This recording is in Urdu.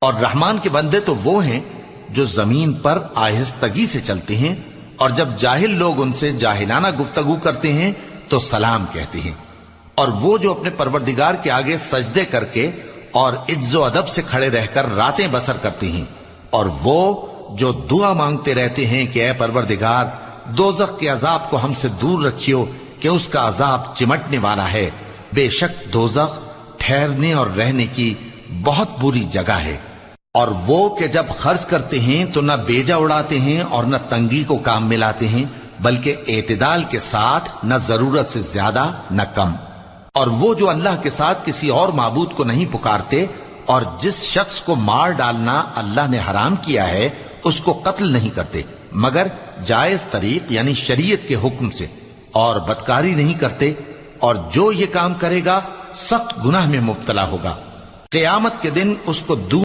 اور رحمان کے بندے تو وہ ہیں جو زمین پر آہستگی سے چلتے ہیں، اور جب جاہل لوگ ان سے جاہلانہ گفتگو کرتے ہیں تو سلام کہتے ہیں، اور وہ جو اپنے پروردگار کے آگے سجدے کر کے اور عز و ادب سے کھڑے رہ کر راتیں بسر کرتے ہیں، اور وہ جو دعا مانگتے رہتے ہیں کہ اے پروردگار دوزخ کے عذاب کو ہم سے دور رکھیو کہ اس کا عذاب چمٹنے والا ہے، بے شک دوزخ ٹھہرنے اور رہنے کی بہت بری جگہ ہے۔ اور وہ کہ جب خرچ کرتے ہیں تو نہ بیجا اڑاتے ہیں اور نہ تنگی کو کام میں لاتے ہیں، بلکہ اعتدال کے ساتھ، نہ ضرورت سے زیادہ نہ کم۔ اور وہ جو اللہ کے ساتھ کسی اور معبود کو نہیں پکارتے، اور جس شخص کو مار ڈالنا اللہ نے حرام کیا ہے اس کو قتل نہیں کرتے مگر جائز طریق یعنی شریعت کے حکم سے، اور بدکاری نہیں کرتے، اور جو یہ کام کرے گا سخت گناہ میں مبتلا ہوگا۔ قیامت کے دن اس کو دور